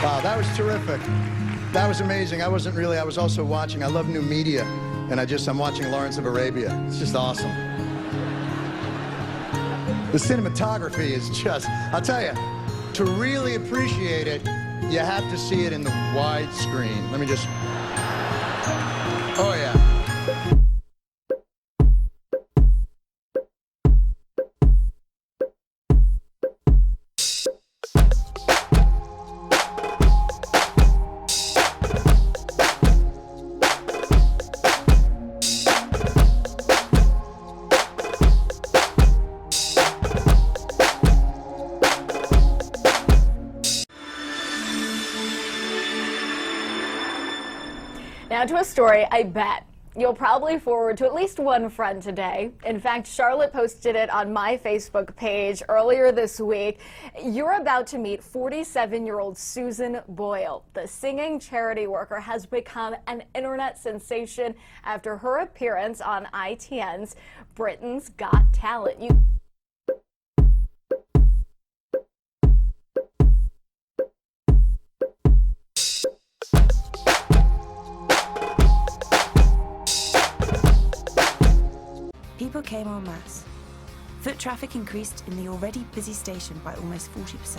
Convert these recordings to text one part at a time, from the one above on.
Wow, that was terrific. That was amazing. I was also watching. I love new media, and I'm watching Lawrence of Arabia. It's just awesome. The cinematography is just, I'll tell you, to really appreciate it, you have to see it in the widescreen. Let me just, oh yeah. Now to a story I bet you'll probably forward to at least one friend today. In fact, Charlotte posted it on my Facebook page earlier this week. You're about to meet 47-year-old Susan Boyle. The singing charity worker has become an internet sensation after her appearance on ITN's Britain's Got Talent. People came en masse. Foot traffic increased in the already busy station by almost 40%.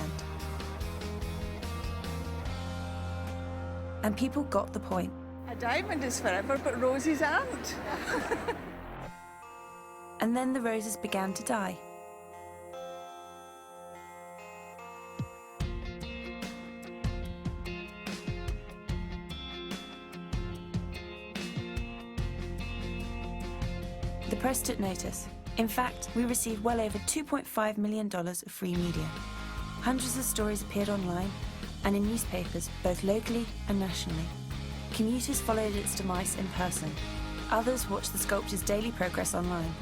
And people got the point. A diamond is forever, but roses aren't. And then the roses began to die. The press took notice. In fact, we received well over $2.5 million of free media. Hundreds of stories appeared online and in newspapers, both locally and nationally. Commuters followed its demise in person. Others watched the sculpture's daily progress online.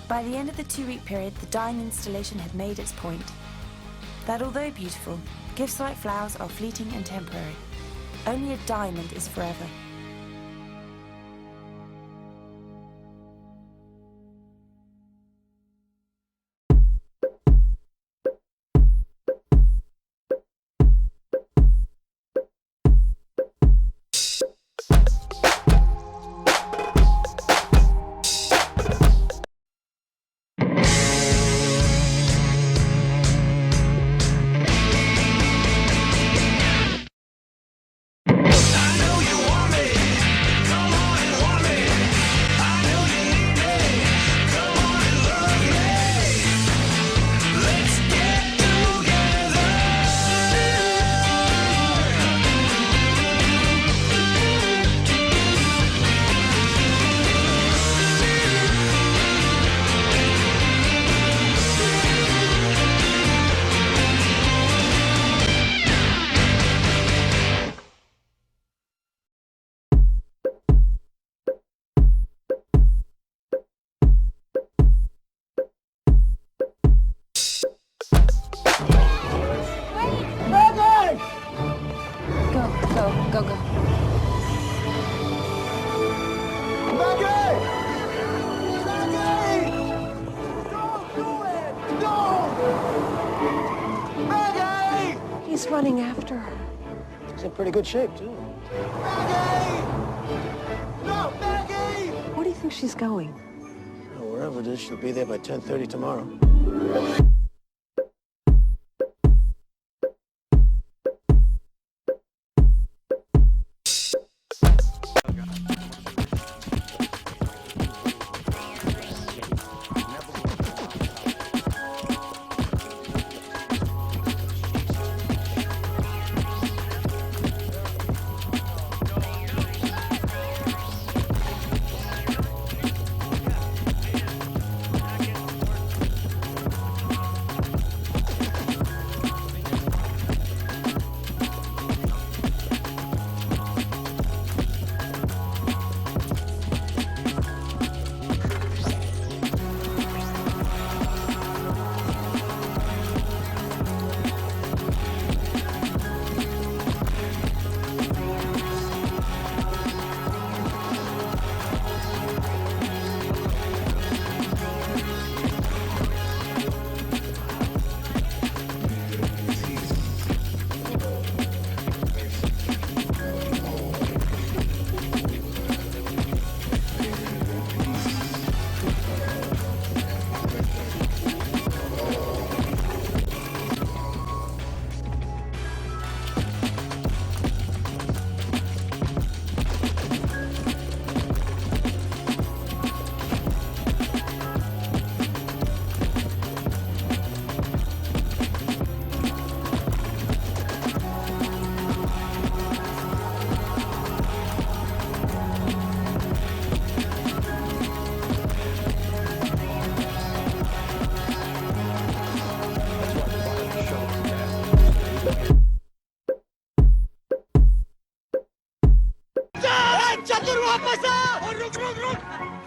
By the end of the 2-week period, the dying installation had made its point. That although beautiful, gifts like flowers are fleeting and temporary. Only a diamond is forever. Go. Maggie! Maggie! Don't do it! No! Maggie! He's running after her. She's in pretty good shape, too. Maggie! No, Maggie! Where do you think she's going? Well, wherever it is, she'll be there by 10:30 tomorrow.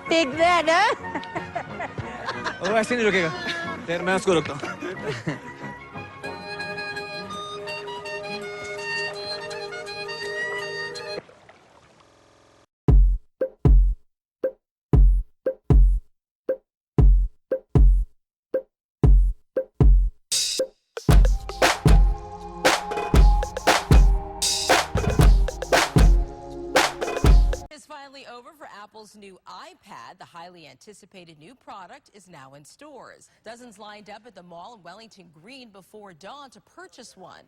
Take that, huh? वो ऐसे नहीं रुकेगा यार मैं उसको रोकता हूँ Finally over for Apple's new iPad. The highly anticipated new product is now in stores. Dozens lined up at the mall in Wellington Green before dawn to purchase one.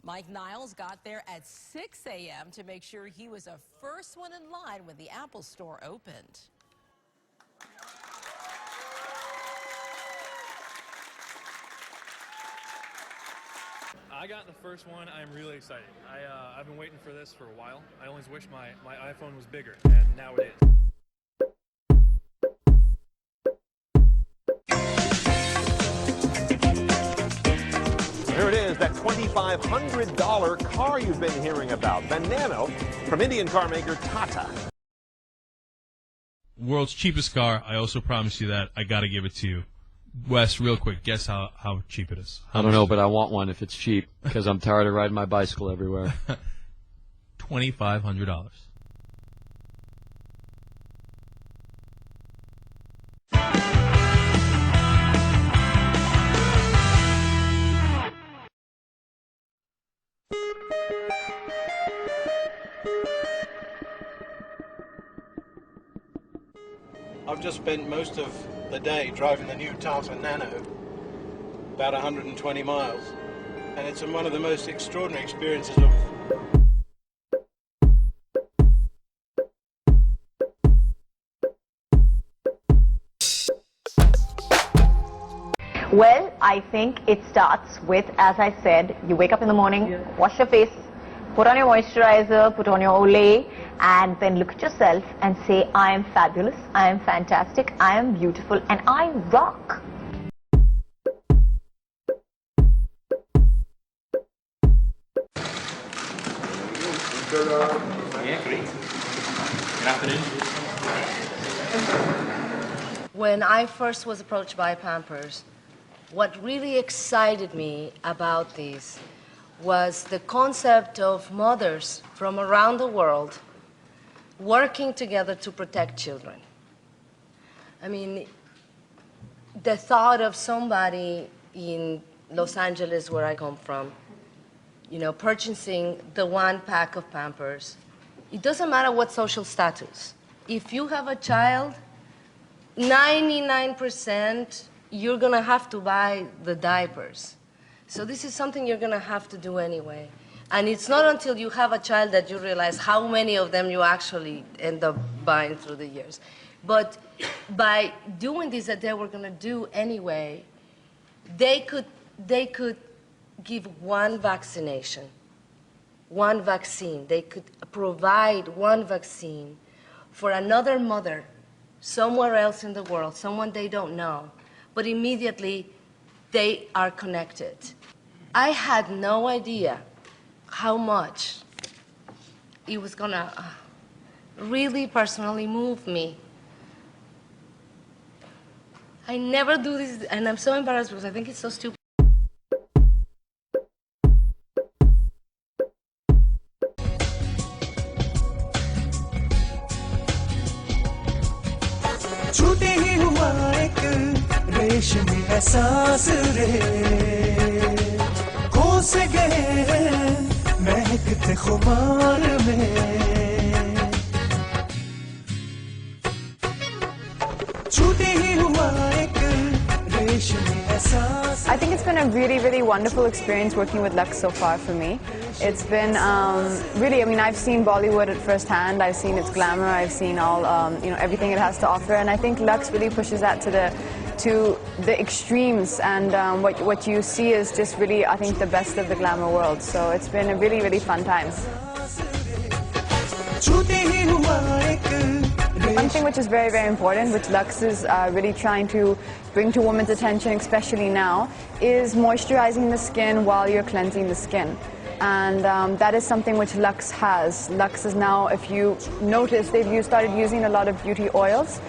Mike Niles got there at 6 a.m. to make sure he was the first one in line when the Apple store opened. I got the first one. I'm really excited. I've been waiting for this for a while. I always wish my iPhone was bigger, and now it is. Here it is, that $2,500 car you've been hearing about, the Nano, from Indian car maker Tata. World's cheapest car. I also promise you that. I got to give it to you. Wes, real quick, guess how cheap it is. I don't know, but I want one if it's cheap, because I'm tired of riding my bicycle everywhere. $2,500. I've just spent most of the day driving the new Tata Nano, about 120 miles, and it's one of the most extraordinary experiences of... Well, I think it starts with, as I said, you wake up in the morning, wash your face, put on your moisturizer, put on your Olay, and then look at yourself and say, I am fabulous, I am fantastic, I am beautiful, and I rock. Yeah, great. Good afternoon. When I first was approached by Pampers, what really excited me about these was the concept of mothers from around the world working together to protect children. I mean, the thought of somebody in Los Angeles, where I come from, you know, purchasing the one pack of Pampers, it doesn't matter what social status. If you have a child, 99% you're gonna have to buy the diapers. So this is something you're gonna have to do anyway. And it's not until you have a child that you realize how many of them you actually end up buying through the years. But by doing this that they were gonna do anyway, they could give one vaccination, one vaccine. They could provide one vaccine for another mother somewhere else in the world, someone they don't know, but immediately they are connected. I had no idea how much it was gonna really personally move me. I never do this, and I'm so embarrassed because I think it's so stupid. छूटे ही हुआ एक रेशमी एहसास रे खो से गए महकते खुमार में छूटे ही हुआ एक रेशमी एहसास I think it's been a really, really wonderful experience working with Lux so far for me. It's been really, I mean, I've seen Bollywood at first hand. I've seen its glamour. I've seen all, you know, everything it has to offer. And I think Lux really pushes that to the extremes. And what you see is just really, I think, the best of the glamour world. So it's been a really, really fun time. One thing which is very, very important, which Lux is really trying to bring to women's attention, especially now, is moisturizing the skin while you're cleansing the skin. and that is something which Lux has. Lux is now, if you notice, they've started using a lot of beauty oils.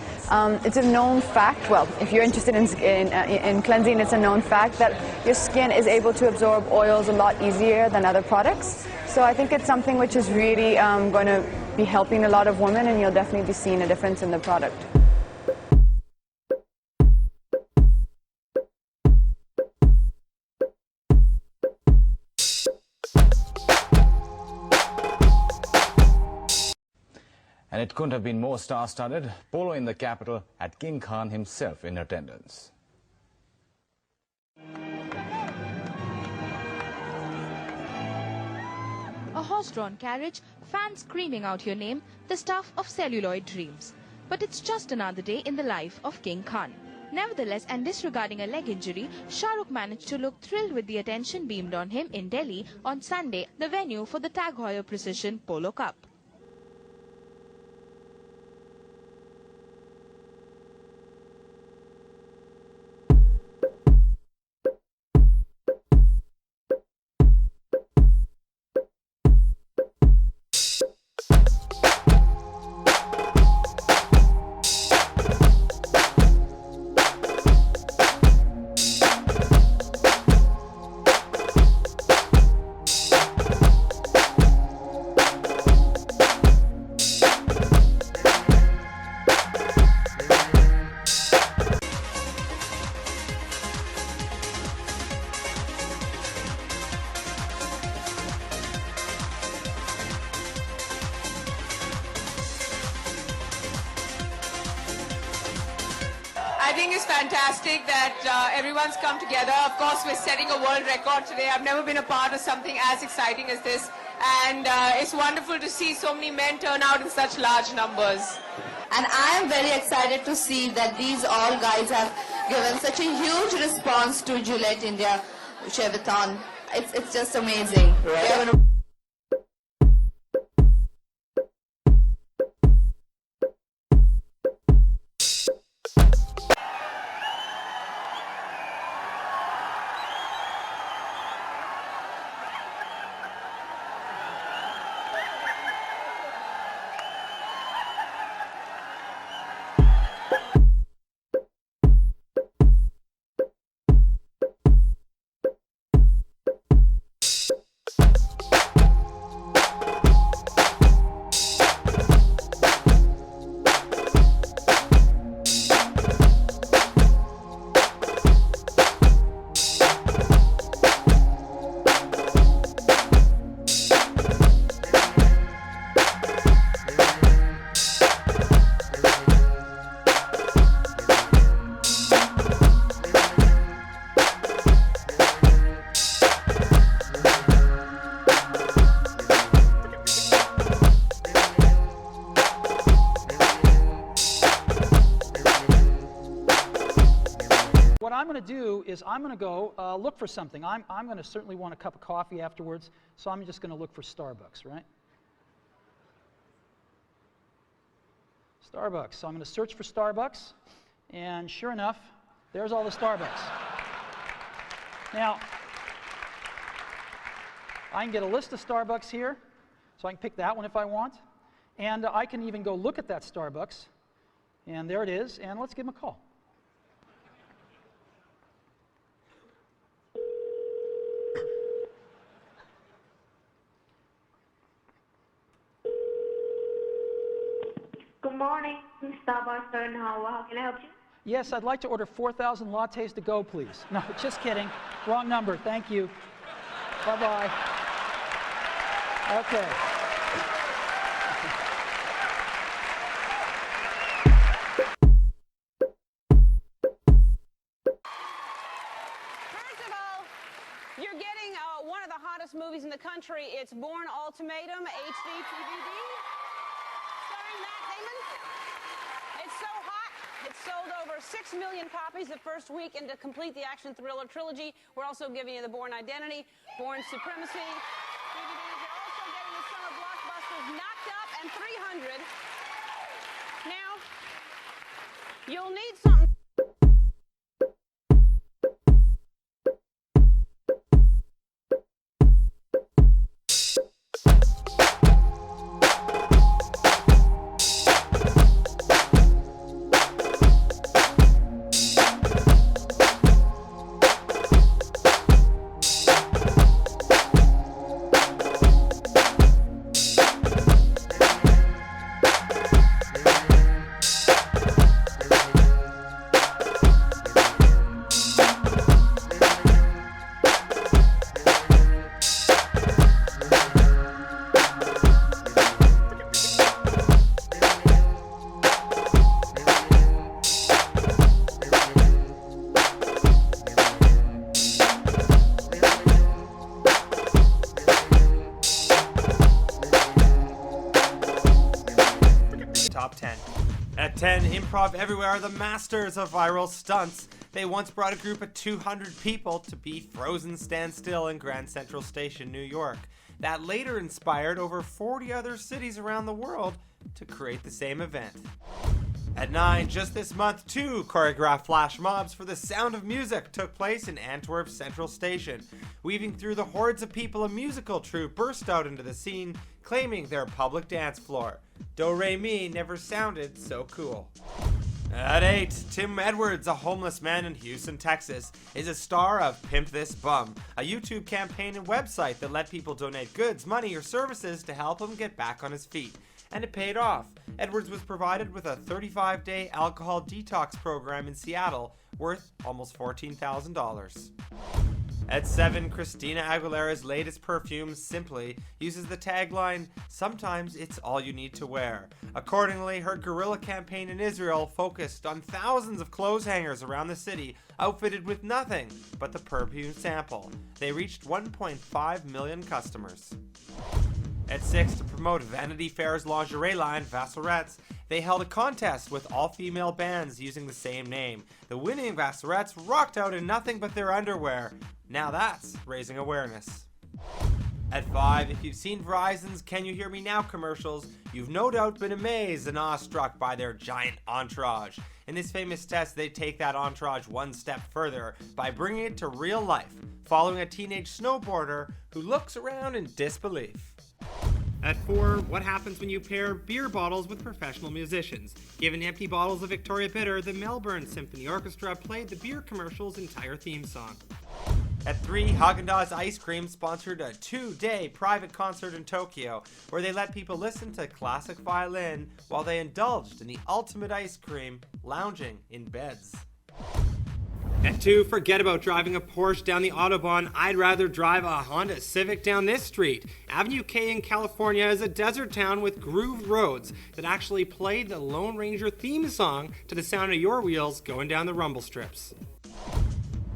It's a known fact, well, if you're interested in cleansing, it's a known fact that your skin is able to absorb oils a lot easier than other products. So I think it's something which is really going to be helping a lot of women, and you'll definitely be seeing a difference in the product. And it couldn't have been more star-studded. Polo in the capital had King Khan himself in attendance. A horse-drawn carriage, fans screaming out your name, the stuff of celluloid dreams. But it's just another day in the life of King Khan. Nevertheless, and disregarding a leg injury, Shah Rukh managed to look thrilled with the attention beamed on him in Delhi on Sunday, the venue for the Tag Heuer Precision Polo Cup. I think it's fantastic that everyone's come together. Of course, we're setting a world record today. I've never been a part of something as exciting as this. And it's wonderful to see so many men turn out in such large numbers. And I am very excited to see that these all guys have given such a huge response to Gillette India Chevathon. It's just amazing. What I'm going to do is I'm going to go look for something. I'm going to certainly want a cup of coffee afterwards, so I'm just going to look for Starbucks, right? Starbucks. So I'm going to search for Starbucks, and sure enough, there's all the Starbucks. Now, I can get a list of Starbucks here, so I can pick that one if I want, and I can even go look at that Starbucks, and there it is, and let's give them a call. Good morning, Starbucks and how can I help you? Yes, I'd like to order 4,000 lattes to go, please. No, just kidding. Wrong number. Thank you. Bye-bye. Okay. First of all, you're getting one of the hottest movies in the country. It's Bourne Ultimatum, HD DVD. It's so hot, it's sold over 6 million copies the first week, and to complete the action thriller trilogy, we're also giving you the Bourne Identity, Bourne Supremacy DVDs. You're also getting the summer blockbusters Knocked Up and 300. Now, you'll need something. Improv Everywhere are the masters of viral stunts. They once brought a group of 200 people to be frozen standstill in Grand Central Station, New York. That later inspired over 40 other cities around the world to create the same event. At 9, just this month, 2 choreographed flash mobs for The Sound of Music took place in Antwerp's Central Station. Weaving through the hordes of people, a musical troupe burst out into the scene, claiming their public dance floor. Do Re Mi never sounded so cool. At 8, Tim Edwards, a homeless man in Houston, Texas, is a star of Pimp This Bum, a YouTube campaign and website that let people donate goods, money, or services to help him get back on his feet. And it paid off. Edwards was provided with a 35-day alcohol detox program in Seattle worth almost $14,000. At 7, Christina Aguilera's latest perfume, Simply, uses the tagline, "Sometimes it's all you need to wear." Accordingly, her guerrilla campaign in Israel focused on thousands of clothes hangers around the city, outfitted with nothing but the perfume sample. They reached 1.5 million customers. At 6, to promote Vanity Fair's lingerie line, Vasserettes, they held a contest with all-female bands using the same name. The winning Vasserettes rocked out in nothing but their underwear. Now that's raising awareness. At 5, if you've seen Verizon's Can You Hear Me Now commercials, you've no doubt been amazed and awestruck by their giant entourage. In this famous test, they take that entourage one step further by bringing it to real life, following a teenage snowboarder who looks around in disbelief. At 4, what happens when you pair beer bottles with professional musicians? Given empty bottles of Victoria Bitter, the Melbourne Symphony Orchestra played the beer commercial's entire theme song. At 3, Haagen-Dazs Ice Cream sponsored a 2-day private concert in Tokyo where they let people listen to classic violin while they indulged in the ultimate ice cream, lounging in beds. At 2, forget about driving a Porsche down the Autobahn. I'd rather drive a Honda Civic down this street. Avenue K in California is a desert town with grooved roads that actually played the Lone Ranger theme song to the sound of your wheels going down the rumble strips.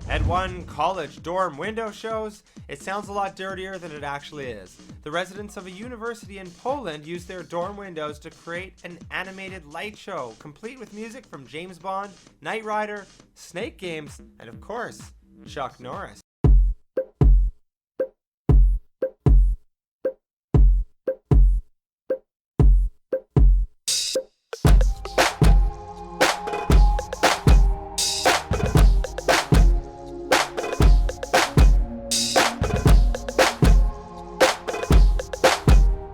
At 1, college dorm window shows. It sounds a lot dirtier than it actually is. The residents of a university in Poland used their dorm windows to create an animated light show, complete with music from James Bond, Knight Rider, Snake Games, and of course, Chuck Norris.